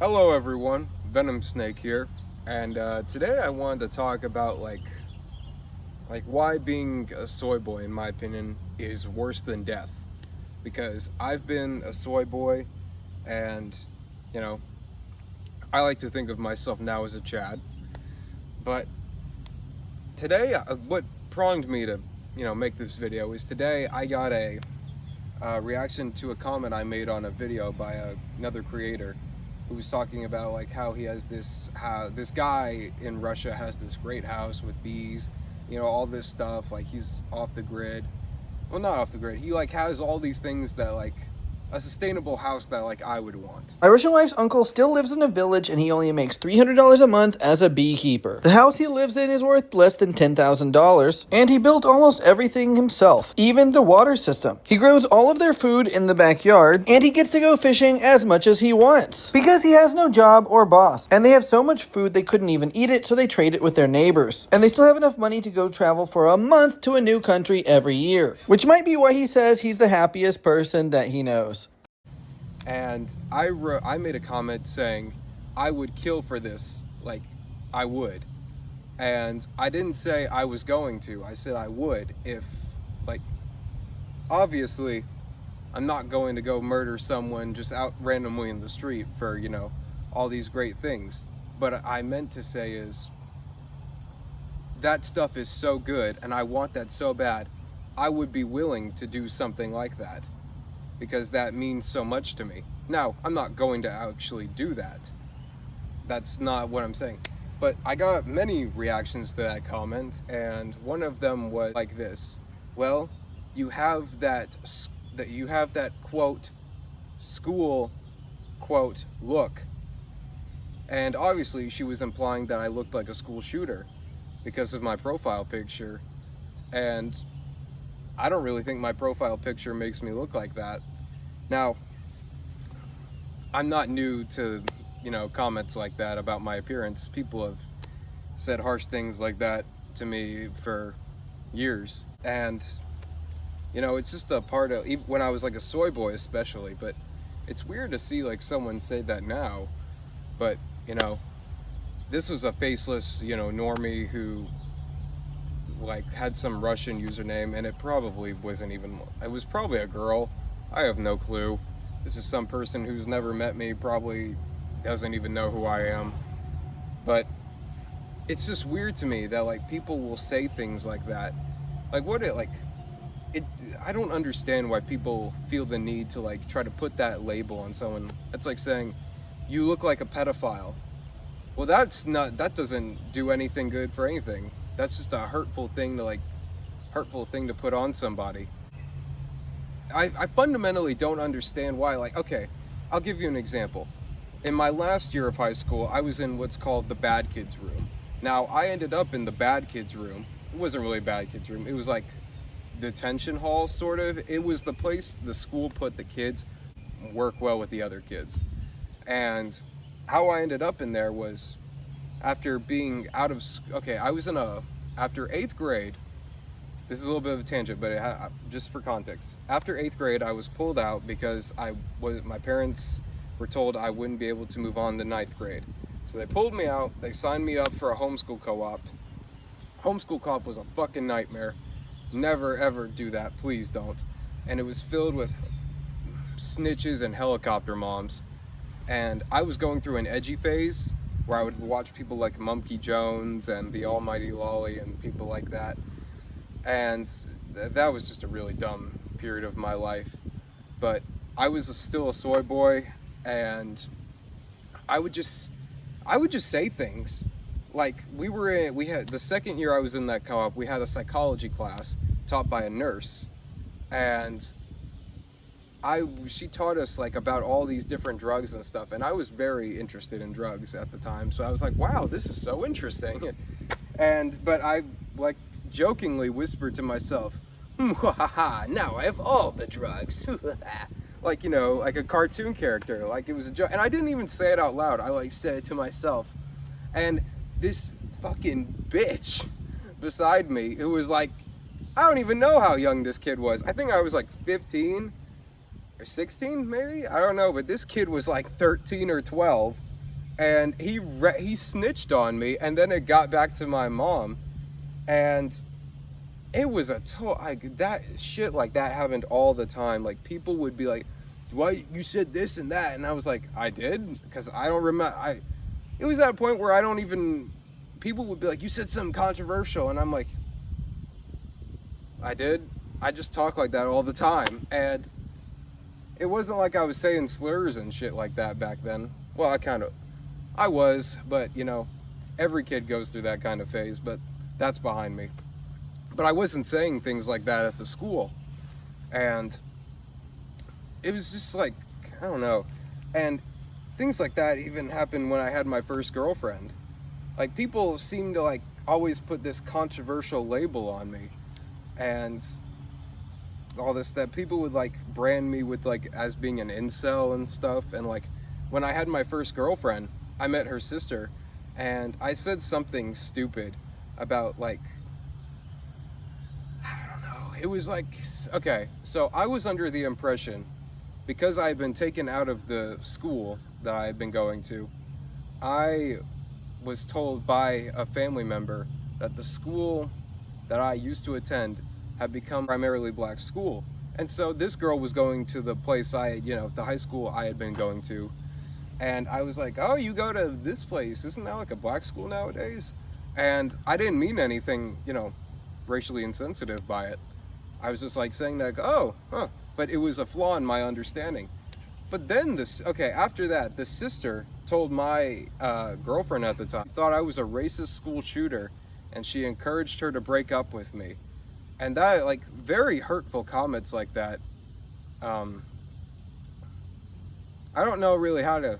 Hello everyone, Venom Snake here, and today I wanted to talk about why being a soy boy, in my opinion, is worse than death. Because I've been a soy boy, and you know, I like to think of myself now as a Chad. But today, what prompted me to make this video is today I got a reaction to a comment I made on a video by another creator who was talking about how he has how this guy in Russia has this great house with bees, all this stuff, he's off the grid. Well, not off the grid. He has all these things that a sustainable house that I would want. My Russian wife's uncle still lives in a village and he only makes $300 a month as a beekeeper. The house he lives in is worth less than $10,000 and he built almost everything himself, even the water system. He grows all of their food in the backyard and he gets to go fishing as much as he wants because he has no job or boss. And they have so much food they couldn't even eat it, so they trade it with their neighbors. And they still have enough money to go travel for a month to a new country every year, which might be why he says he's the happiest person that he knows. And I made a comment saying I would kill for this, I would. And I didn't say I was going to. I said I would if, obviously, I'm not going to go murder someone just out randomly in the street for, all these great things. But I meant to say is, that stuff is so good and I want that so bad, I would be willing to do something like that, because that means so much to me. Now, I'm not going to actually do that. That's not what I'm saying. But I got many reactions to that comment, and one of them was like this. Well, you have that quote, school, quote, look. And obviously she was implying that I looked like a school shooter because of my profile picture. And I don't really think my profile picture makes me look like that. Now, I'm not new to, comments like that about my appearance. People have said harsh things like that to me for years. And, it's just a part of, even when I was a soy boy especially, but it's weird to see someone say that now. But, this was a faceless, normie who had some Russian username, and it probably wasn't even, it was probably a girl. I have no clue. This is some person who's never met me, probably doesn't even know who I am. But it's just weird to me that people will say things like that. I don't understand why people feel the need to try to put that label on someone. It's like saying, you look like a pedophile. Well, that doesn't do anything good for anything. That's just a hurtful thing to put on somebody. I fundamentally don't understand why. Okay, I'll give you an example. In my last year of high school, I was in what's called the bad kids room. Now, I ended up in the bad kids room. It wasn't really a bad kids room. It was detention hall, sort of. It was the place the school put the kids work well with the other kids. And how I ended up in there was after being out of, after 8th grade, this is a little bit of a tangent, but just for context. After 8th grade, I was pulled out because my parents were told I wouldn't be able to move on to 9th grade. So they pulled me out, they signed me up for a homeschool co-op. Homeschool co-op was a fucking nightmare. Never ever do that, please don't. And it was filled with snitches and helicopter moms. And I was going through an edgy phase where I would watch people like Mumkey Jones and the Almighty Lolly and people like that. And that was just a really dumb period of my life. But I was still a soy boy, and I would just say things. We had the second year I was in that co-op, we had a psychology class taught by a nurse, and she taught us about all these different drugs and stuff, and I was very interested in drugs at the time, so I was like, wow, this is so interesting. But I jokingly whispered to myself, now I have all the drugs. like a cartoon character, it was a joke. And I didn't even say it out loud, I said it to myself. And this fucking bitch beside me, who was I don't even know how young this kid was. I think I was 15 or 16 maybe, I don't know, but this kid was 13 or 12, and he snitched on me, and then it got back to my mom, and it was that shit like that happened all the time. Like, people would be like, why you said this and that, and I was like, I did? Because I don't remember. It was at a point where I don't even, people would be like, you said something controversial, and I'm like, I did? I just talk like that all the time. And it wasn't like I was saying slurs and shit like that back then. Well, I was, but every kid goes through that kind of phase, but that's behind me. But I wasn't saying things like that at the school. And it was just like, I don't know. And things like that even happened when I had my first girlfriend. Like, people seem to like always put this controversial label on me. And all this, that people would like brand me with like as being an incel and stuff. And like, when I had my first girlfriend, I met her sister, and I said something stupid about like, I don't know, it was like, okay, so I was under the impression, because I had been taken out of the school that I had been going to, I was told by a family member that the school that I used to attend had become primarily black school. And so this girl was going to the place the high school I had been going to. And I was like, oh, you go to this place. Isn't that like a black school nowadays? And I didn't mean anything, racially insensitive by it. I was just like saying that, oh, huh. But it was a flaw in my understanding. But then after that, the sister told my girlfriend at the time, thought I was a racist school shooter, and she encouraged her to break up with me. And that, like, very hurtful comments like that, I don't know really how to,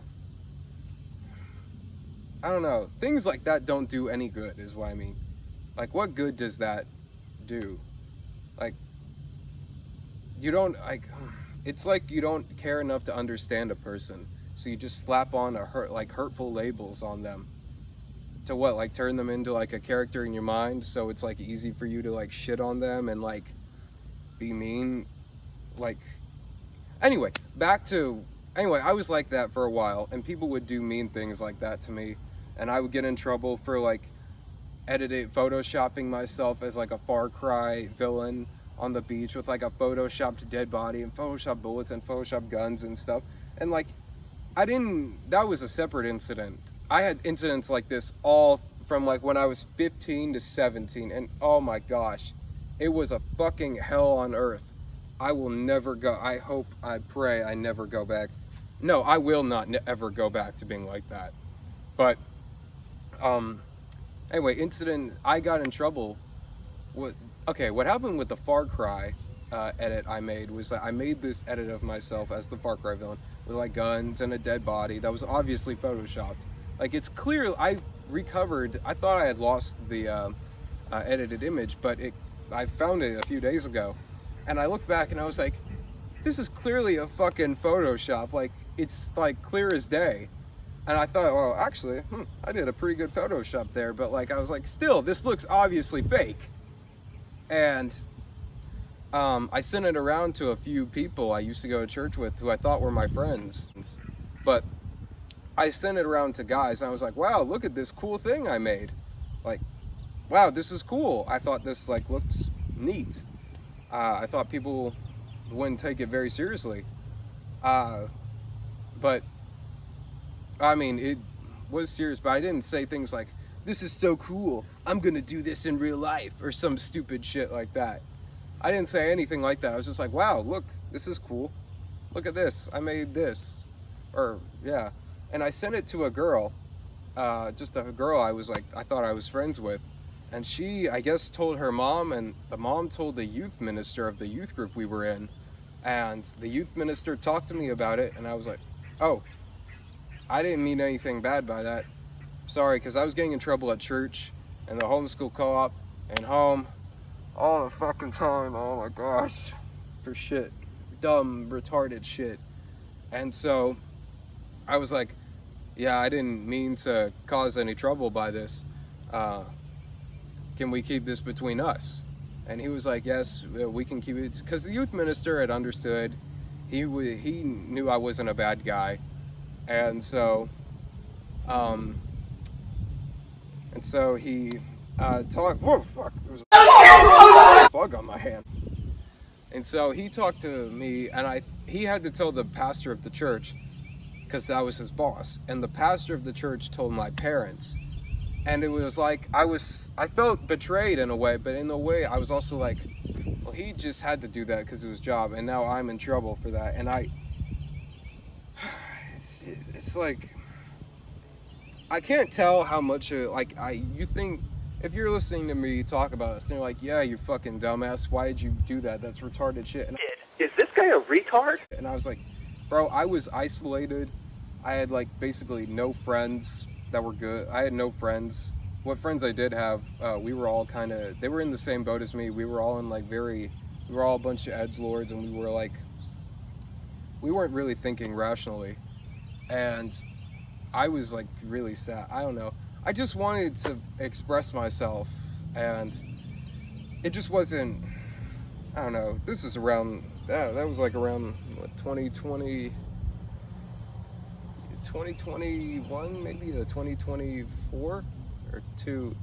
I don't know, things like that don't do any good, is what I mean. Like, what good does that do? Like, it's like you don't care enough to understand a person, so you just slap on hurtful labels on them. To what, like turn them into like a character in your mind, so it's like easy for you to like shit on them and like be mean. Like, anyway, I was like that for a while, and people would do mean things like that to me, and I would get in trouble for like photoshopping myself as like a Far Cry villain on the beach with like a photoshopped dead body and photoshopped bullets and photoshopped guns and stuff. And like, that was a separate incident. I had incidents like this all from like when I was 15 to 17, and oh my gosh, it was a fucking hell on earth. I will never go, I pray I never go back. No, I will not ever go back to being like that. But anyway, I got in trouble with, what happened with the Far Cry edit I made was that I made this edit of myself as the Far Cry villain with like guns and a dead body that was obviously photoshopped. Like, it's clear I thought I had lost the edited image, but I found it a few days ago, and I looked back and I was like, this is clearly a fucking Photoshop. Like, it's like clear as day. And I thought, well, actually, I did a pretty good Photoshop there, but like, I was like, still, this looks obviously fake. And I sent it around to a few people I used to go to church with who I thought were my friends. But I sent it around to guys, and I was like, wow, look at this cool thing I made. Like, wow, this is cool. I thought this like looked neat. I thought people wouldn't take it very seriously. But I mean, it was serious, but I didn't say things like, this is so cool, I'm gonna do this in real life, or some stupid shit like that. I didn't say anything like that. I was just like, wow, look, this is cool. Look at this, I made this. Or, yeah. And I sent it to a girl, just a girl I thought I was friends with. And she, I guess, told her mom, and the mom told the youth minister of the youth group we were in. And the youth minister talked to me about it, and I was like, oh, I didn't mean anything bad by that. Sorry, because I was getting in trouble at church and the homeschool co-op and home all the fucking time. Oh my gosh, for shit, dumb, retarded shit. And so I was like, yeah, I didn't mean to cause any trouble by this. Can we keep this between us? And he was like, yes, we can keep it, because the youth minister had understood. He knew I wasn't a bad guy. And so Um, and so he talked. Whoa, fuck! There was a bug on my hand. And so he talked to me, and he had to tell the pastor of the church because that was his boss. And the pastor of the church told my parents, and it was like I felt betrayed in a way, but in a way I was also like, well, he just had to do that because it was his job, and now I'm in trouble for that. And it's like, I can't tell how much you think, if you're listening to me talk about this and you're like, yeah, you fucking dumbass, why did you do that? That's retarded shit. And Is this guy a retard? I was like, bro, I was isolated. I had like basically no friends that were good. I had no friends. What friends I did have, we were all they were in the same boat as me. We were all we were all a bunch of edgelords, and we weren't really thinking rationally. And I was like really sad. I don't know. I just wanted to express myself, and it just wasn't, I don't know. This is around, that was like around what, 2020, 2021, maybe to 2024 or two.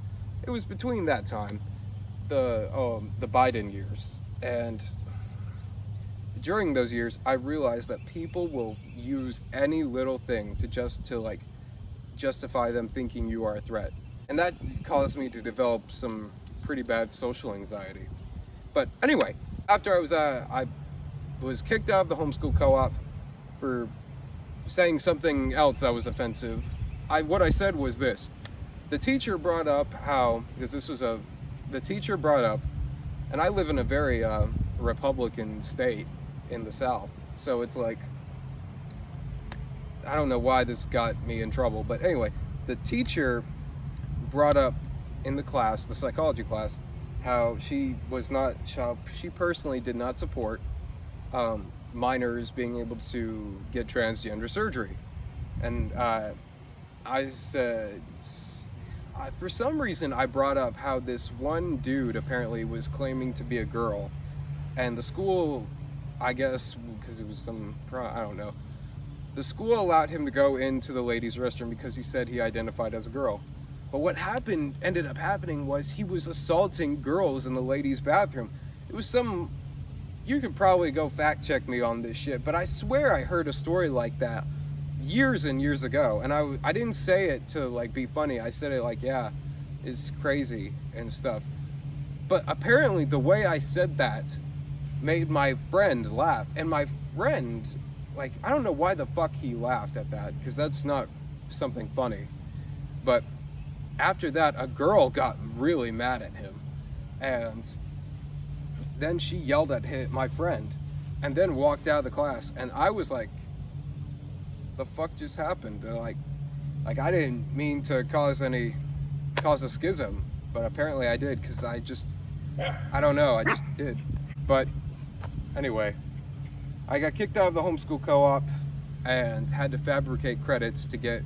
It was between that time, the Biden years. And during those years, I realized that people will use any little thing to like justify them thinking you are a threat. And that caused me to develop some pretty bad social anxiety. But anyway, after I was kicked out of the homeschool co-op for saying something else that was offensive. What I said was this. The teacher brought up the teacher brought up, and I live in a very Republican state in the South. So it's like, I don't know why this got me in trouble, but anyway, the teacher brought up in the class, the psychology class, how she personally did not support minors being able to get transgender surgery. And I said, for some reason I brought up how this one dude apparently was claiming to be a girl, and the school, I guess because it was I don't know, the school allowed him to go into the ladies' restroom because he said he identified as a girl. But what ended up happening was he was assaulting girls in the ladies' bathroom. It was you could probably go fact check me on this shit, but I swear I heard a story like that years and years ago. And I didn't say it to like be funny. I said it like, yeah, it's crazy and stuff. But apparently the way I said that made my friend laugh. And my friend, like, I don't know why the fuck he laughed at that, because that's not something funny. But after that, a girl got really mad at him, and then she yelled at my friend, and then walked out of the class. And I was like, the fuck just happened? Like I didn't mean to cause a schism, but apparently I did, because I don't know, I just did. But anyway, I got kicked out of the homeschool co-op and had to fabricate credits to get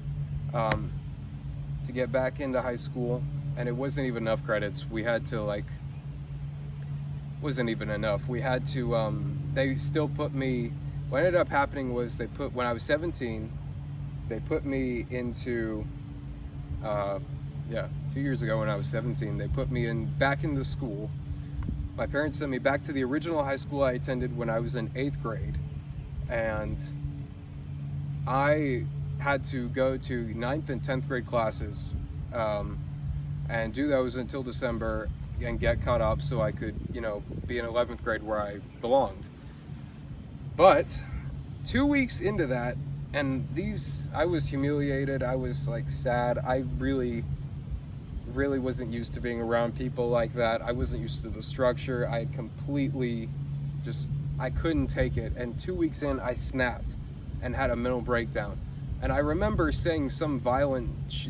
back into high school, and it wasn't even enough credits. We had to wasn't even enough. We had to they still put me, what ended up happening was when I was 17, they put me into 2 years ago when I was 17, they put me back into school. My parents sent me back to the original high school I attended when I was in 8th grade, and I had to go to 9th and 10th grade classes and do those until December and get caught up so I could, be in 11th grade where I belonged. But 2 weeks into that, and I was humiliated, I was like sad, I really wasn't used to being around people like that. I wasn't used to the structure. I completely I couldn't take it. And 2 weeks in, I snapped and had a mental breakdown. And I remember saying some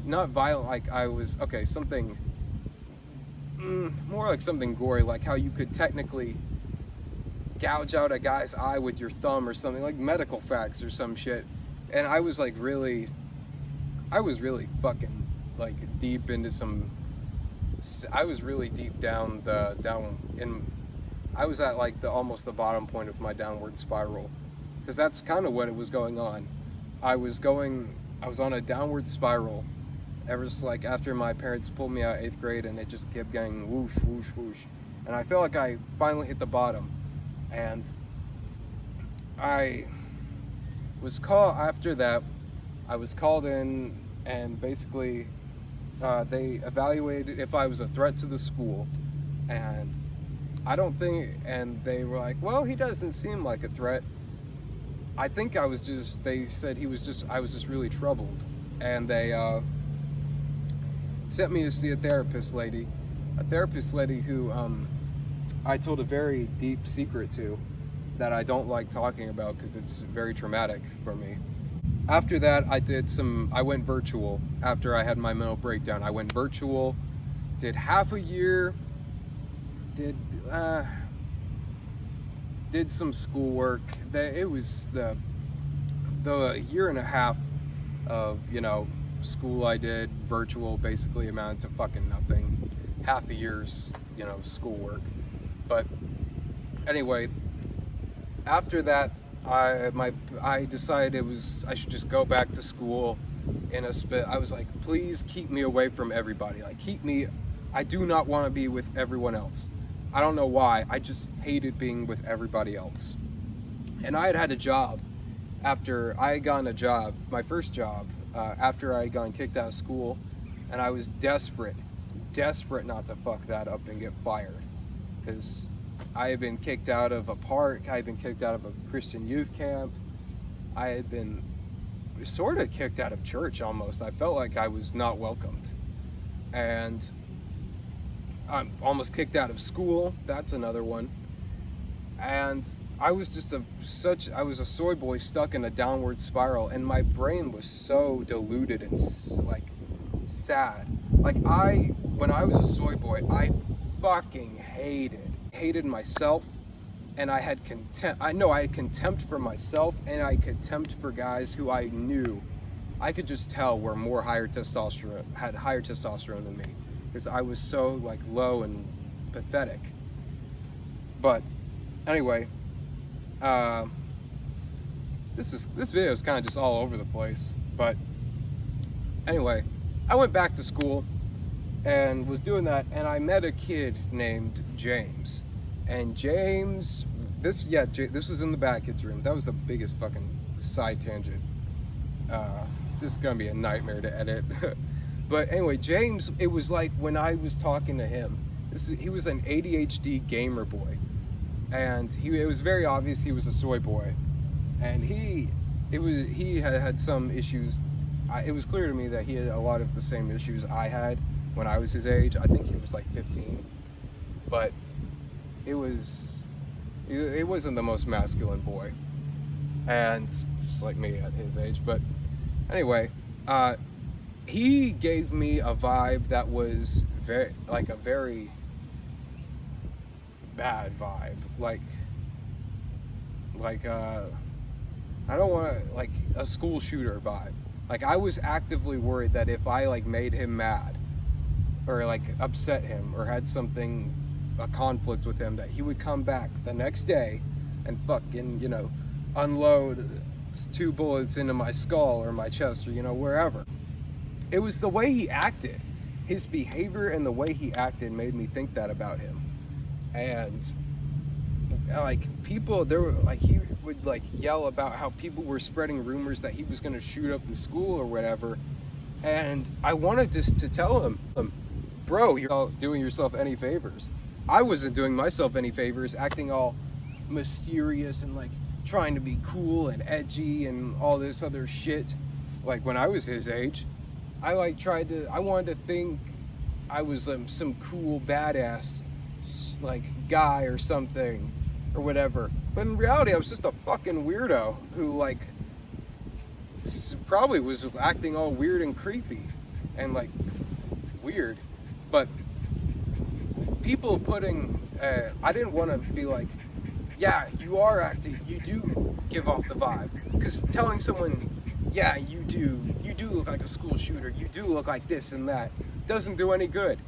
not violent, like something more like something gory, like how you could technically gouge out a guy's eye with your thumb or something, like medical facts or some shit. And I was really fucking like deep into I was really deep down I was at like almost the bottom point of my downward spiral, because that's kind of what it was going on. I I was on a downward spiral ever since, like, after my parents pulled me out of 8th grade, and it just kept getting whoosh, whoosh, whoosh. And I felt like I finally hit the bottom. And I was called, after that, I was called in, and basically they evaluated if I was a threat to the school. And I don't think, and they were like, well, he doesn't seem like a threat. I think I was just, they said I was just really troubled. And they sent me to see a therapist lady who I told a very deep secret to that I don't like talking about because it's very traumatic for me. After that, I went virtual after I had my mental breakdown. I went virtual, did half a year, did some schoolwork. It was the year and a half of, school I did virtual basically amounted to fucking nothing. Half a year's, schoolwork. But anyway, after that, I decided I should just go back to school in a spit. I was like, please keep me away from everybody. Like, I do not want to be with everyone else. I don't know why. I just hated being with everybody else. And I had a job after I had gotten a job, my first job, after I had gotten kicked out of school, and I was desperate not to fuck that up and get fired. Because I had been kicked out of a park, I had been kicked out of a Christian youth camp, I had been sort of kicked out of church almost. I felt like I was not welcomed. And I'm almost kicked out of school, that's another one. And I was just I was a soy boy stuck in a downward spiral, and my brain was so diluted and like sad. Like when I was a soy boy, I fucking hated myself, and I had contempt. I had contempt for myself, and I had contempt for guys who I knew, I could just tell were had higher testosterone than me, because I was so like low and pathetic. But anyway, this video is kind of just all over the place. But anyway, I went back to school and was doing that, and I met a kid named James. And James, this was in the Bad Kids room. That was the biggest fucking side tangent. This is gonna be a nightmare to edit. But anyway, James, it was like when I was talking to him, he was an ADHD gamer boy, and it was very obvious he was a soy boy, and he had some issues. It was clear to me that he had a lot of the same issues I had when I was his age. I think he was like 15, but it wasn't the most masculine boy, and just like me at his age. But anyway, he gave me a vibe that was very bad vibe, like I don't want to, like a school shooter vibe. Like, I was actively worried that if I like made him mad or like upset him or had a conflict with him, that he would come back the next day and fucking, unload 2 bullets into my skull or my chest or, wherever. It was the way he acted. His behavior and the way he acted made me think that about him. And like people, he would like yell about how people were spreading rumors that he was going to shoot up the school or whatever. And I wanted just to tell him, bro, you're not doing yourself any favors. I wasn't doing myself any favors, acting all mysterious and like trying to be cool and edgy and all this other shit. Like when I was his age, I wanted to think I was some cool badass like guy or something or whatever. But in reality, I was just a fucking weirdo who like probably was acting all weird and creepy and like weird. But people I didn't want to be like, yeah, you are acting, you do give off the vibe. Because telling someone, yeah, you do look like a school shooter, you do look like this and that, doesn't do any good.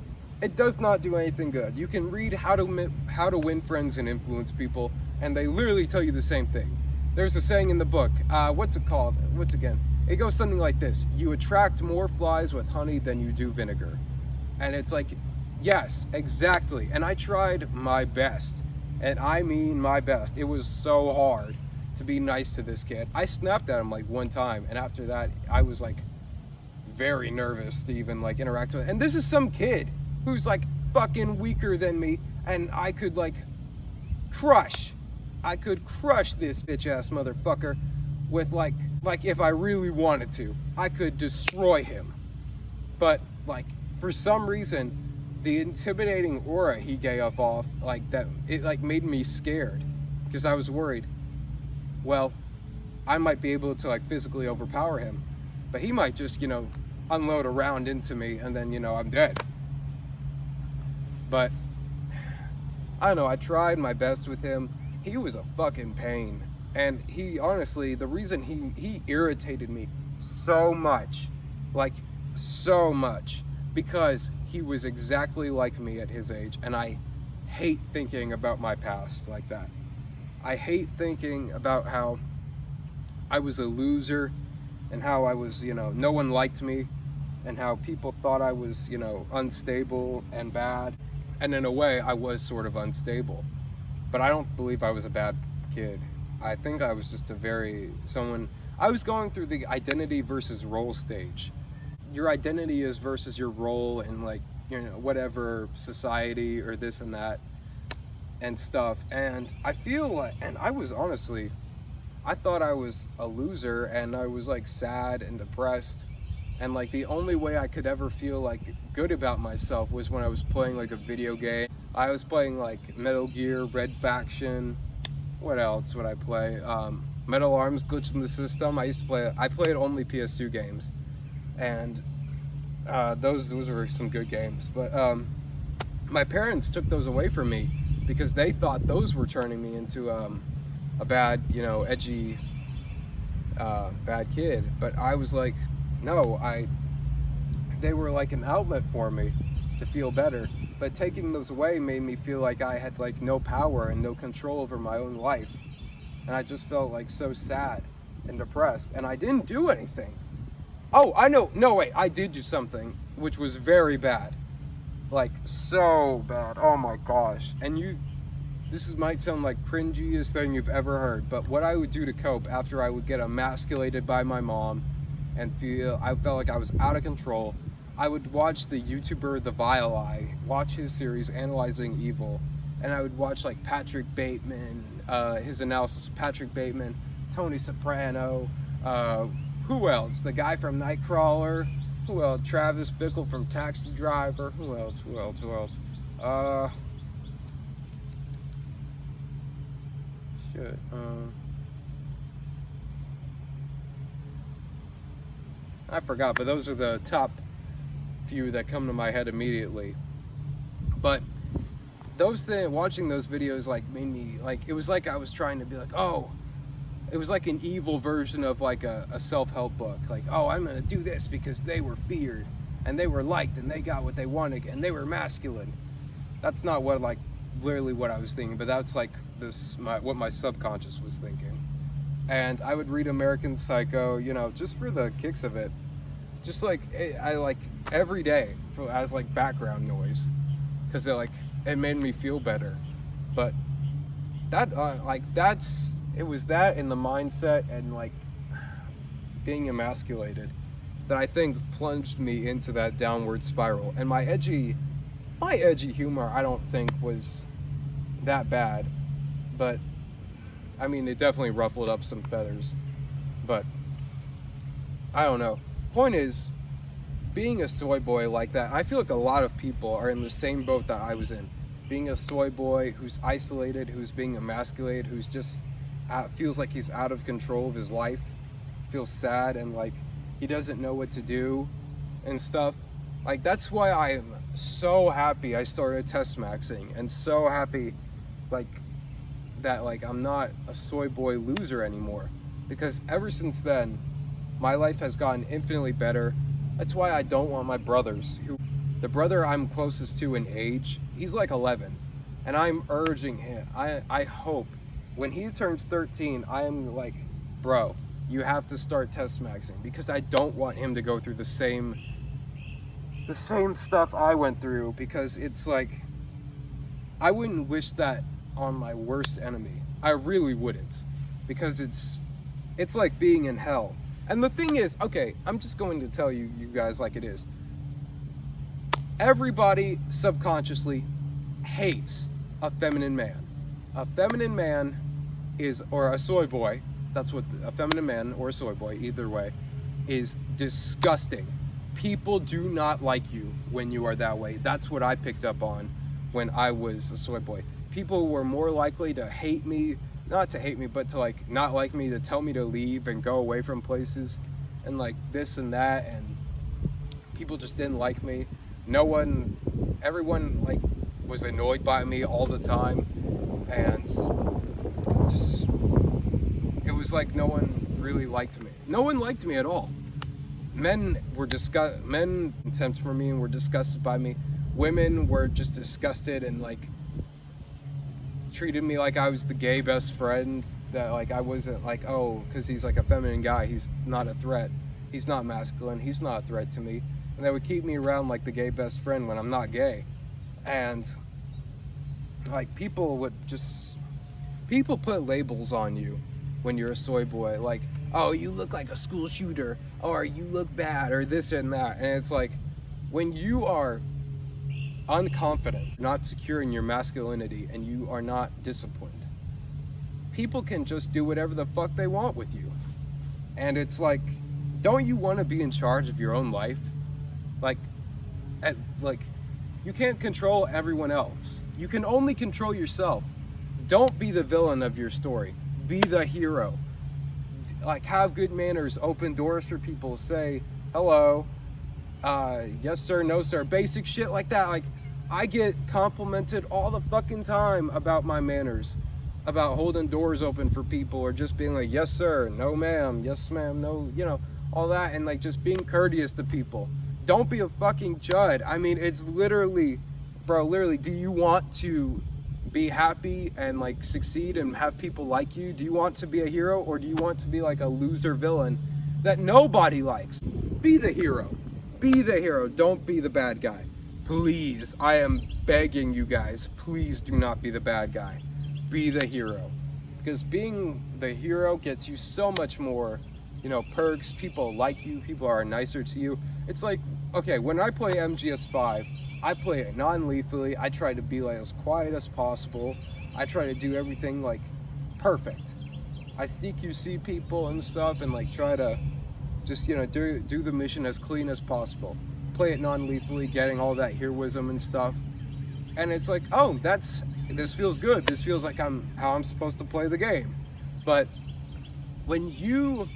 It does not do anything good. You can read How to Win Friends and Influence People, and they literally tell you the same thing. There's a saying in the book, what's it called? It goes something like this: you attract more flies with honey than you do vinegar. And it's like, yes, exactly. And I tried my best, and I mean my best. It was so hard to be nice to this kid. I snapped at him like one time, and after that I was like very nervous to even like interact with him. And this is some kid who's like fucking weaker than me, and I could crush this bitch ass motherfucker with like if I really wanted to, I could destroy him. But like for some reason, the intimidating aura he gave off, like that, it like made me scared, because I was worried, well, I might be able to like physically overpower him, but he might just, you know, unload a round into me and then, you know, I'm dead. But I don't know, I tried my best with him. He was a fucking pain. And he, honestly, the reason he irritated me so much, like so much, because he was exactly like me at his age. And I hate thinking about my past like that. I hate thinking about how I was a loser and how I was, you know, no one liked me, and how people thought I was, you know, unstable and bad. And in a way, I was sort of unstable. But I don't believe I was a bad kid. I think I was just I was going through the identity versus role stage. Your identity is versus your role in, like, you know, whatever society or this and that and stuff. And I feel like, and I was honestly, I thought I was a loser, and I was like sad and depressed. And like the only way I could ever feel like good about myself was when I was playing like a video game. I was playing like Metal Gear, Red Faction. What else would I play? Metal Arms, Glitch in the System. I played only PS2 games, and those were some good games. But my parents took those away from me because they thought those were turning me into a bad, you know, edgy, bad kid. But I was like, no, they were like an outlet for me to feel better. But taking those away made me feel like I had like no power and no control over my own life. And I just felt like so sad and depressed, and I didn't do anything. Oh, I know, no wait, I did do something, which was very bad. Like, so bad, oh my gosh. And this might sound like cringiest thing you've ever heard, but what I would do to cope after I would get emasculated by my mom and I felt like I was out of control, I would watch the YouTuber The Vile Eye, watch his series Analyzing Evil, and I would watch like Patrick Bateman, his analysis of Patrick Bateman, Tony Soprano, who else? The guy from Nightcrawler, who else? Travis Bickle from Taxi Driver, who else? Shit, I forgot, but those are the top few that come to my head immediately. But watching those videos like made me like, it was like I was trying to be like, oh, it was like an evil version of like a self-help book. Like, oh, I'm gonna do this because they were feared and they were liked and they got what they wanted and they were masculine. That's not what like literally what I was thinking, but that's like what my subconscious was thinking. And I would read American Psycho, you know, just for the kicks of it. Just like, I like every day as like background noise, because it made me feel better. But that it was that in the mindset and like being emasculated that I think plunged me into that downward spiral. And my edgy humor, I don't think was that bad, but I mean, it definitely ruffled up some feathers. But I don't know. Point is, being a soy boy like that, I feel like a lot of people are in the same boat that I was in. Being a soy boy who's isolated, who's being emasculated, who's just feels like he's out of control of his life, feels sad and like he doesn't know what to do and stuff. Like, that's why I am so happy I started test maxing, and so happy like that like I'm not a soy boy loser anymore, because ever since then my life has gotten infinitely better. That's why I don't want my brothers, the brother I'm closest to in age, he's like 11, and I'm urging him, I hope when he turns 13, I am like, bro, you have to start test maxing, because I don't want him to go through the same stuff I went through, because it's like, I wouldn't wish that on my worst enemy. I really wouldn't, because it's like being in hell. And the thing is, okay, I'm just going to tell you guys like it is. Everybody subconsciously hates a feminine man. A feminine man is, or a soy boy, that's what a feminine man or a soy boy, either way, is disgusting. People do not like you when you are that way. That's what I picked up on when I was a soy boy. People were more likely to hate me, not to hate me, but to like not like me, to tell me to leave and go away from places and like this and that, and people just didn't like me. Everyone like was annoyed by me all the time, and just, it was like no one really liked me. No one liked me at all. Men contempt for me and were disgusted by me. Women were just disgusted and like treated me like I was the gay best friend, that like I wasn't like, oh, because he's like a feminine guy, he's not a threat, he's not masculine, he's not a threat to me. And they would keep me around like the gay best friend when I'm not gay. And like people put labels on you when you're a soy boy, like, oh, you look like a school shooter, or you look bad, or this and that. And it's like, when you are unconfident, not secure in your masculinity, and you are not disciplined, people can just do whatever the fuck they want with you. And it's like, don't you want to be in charge of your own life? Like you can't control everyone else. You can only control yourself. Don't be the villain of your story. Be the hero. Like, have good manners, open doors for people, say hello, yes sir, no sir, basic shit like that. Like, I get complimented all the fucking time about my manners, about holding doors open for people, or just being like, yes sir, no ma'am, yes ma'am, no, all that, and like just being courteous to people. Don't be a fucking Judd. I mean, it's literally, bro, do you want to be happy and like succeed and have people like you? Do you want to be a hero, or do you want to be like a loser villain that nobody likes? Be the hero. Be the hero. Don't be the bad guy. Please, I am begging you guys, please do not be the bad guy. Be the hero. Because being the hero gets you so much more, perks. People like you. People are nicer to you. It's like, okay, when I play MGS5, I play it non-lethally. I try to be like as quiet as possible. I try to do everything like perfect. I CQC people and stuff, and like try to just do the mission as clean as possible. Play it non-lethally, getting all that heroism and stuff. And it's like, oh, this feels good. This feels like how I'm supposed to play the game. But when you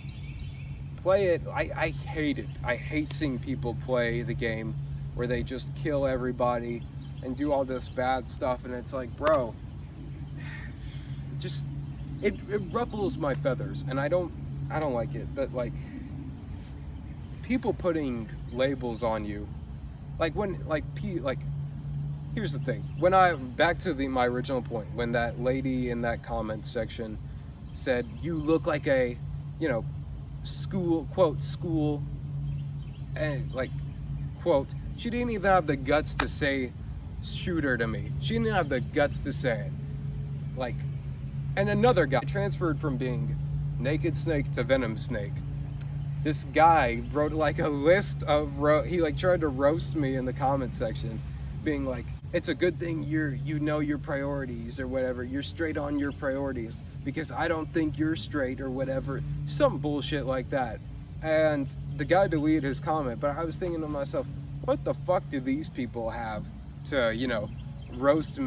play it, I hate it. I hate seeing people play the game where they just kill everybody and do all this bad stuff. And it's like, bro, just it ruffles my feathers, and I don't like it. But like, people putting labels on you, like when here's the thing. When back to my original point, when that lady in that comment section said, you look like a school, and like, quote, she didn't even have the guts to say shooter to me. She didn't have the guts to say it. Like, and another guy transferred from being Naked Snake to Venom Snake. This guy wrote like a list of he like tried to roast me in the comment section, being like, it's a good thing you know your priorities, or whatever, you're straight on your priorities, because I don't think you're straight, or whatever, some bullshit like that. And the guy deleted his comment, but I was thinking to myself, what the fuck do these people have to roast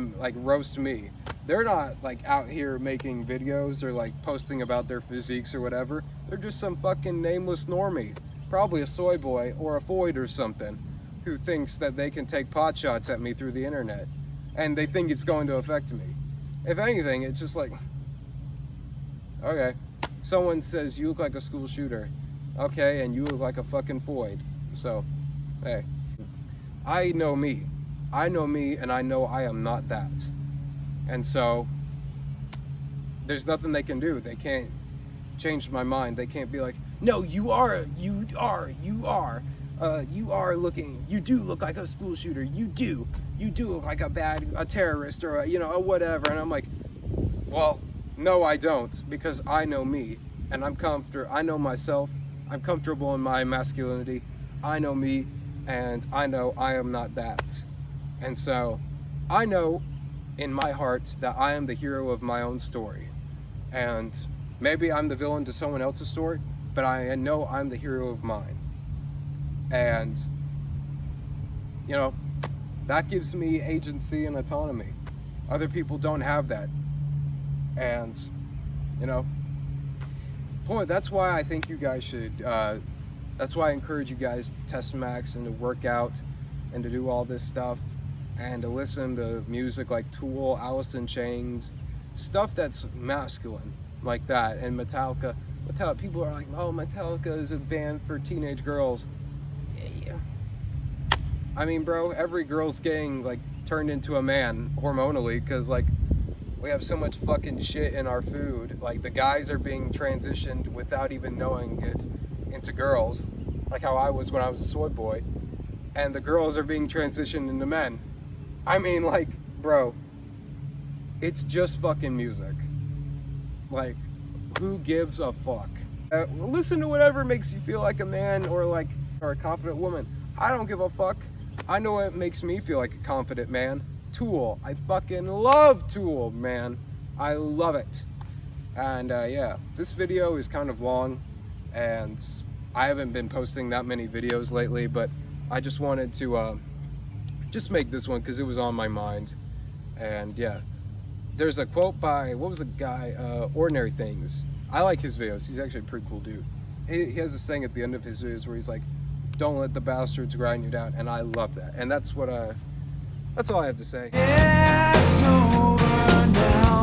me? They're not like out here making videos or like posting about their physiques or whatever. They're just some fucking nameless normie, probably a soy boy or a foid or something, who thinks that they can take pot shots at me through the internet, and they think it's going to affect me. If anything, it's just like, okay, someone says you look like a school shooter, okay, and you look like a fucking foid. So, hey, I know me, and I know I am not that. And so there's nothing they can do. They can't changed my mind. They can't be like, no, you do look like a school shooter. You do look like a terrorist or a whatever. And I'm like, well, no, I don't, because I know me, and I know myself. I'm comfortable in my masculinity. I know me, and I know I am not that. And so I know in my heart that I am the hero of my own story. And maybe I'm the villain to someone else's story, but I know I'm the hero of mine. And, that gives me agency and autonomy. Other people don't have that. And, boy, that's why I think you guys should, that's why I encourage you guys to test max and to work out and to do all this stuff and to listen to music like Tool, Alice in Chains, stuff that's masculine like that. And Metallica, people are like, oh, Metallica is a band for teenage girls. Yeah. I mean, bro, every girl's getting like turned into a man hormonally because like we have so much fucking shit in our food. Like the guys are being transitioned without even knowing it into girls, like how I was when I was a soy boy, and the girls are being transitioned into men. I mean, like, bro, it's just fucking music. Like, who gives a fuck? Listen to whatever makes you feel like a man or a confident woman. I don't give a fuck. I know what makes me feel like a confident man. Tool. I fucking love Tool, man. I love it. And yeah, this video is kind of long, and I haven't been posting that many videos lately, but I just wanted to just make this one because it was on my mind. And yeah, there's a quote by, what was the guy, Ordinary Things. I like his videos. He's actually a pretty cool dude. He has this thing at the end of his videos where he's like, don't let the bastards grind you down. And I love that. And that's what that's all I have to say. It's over now.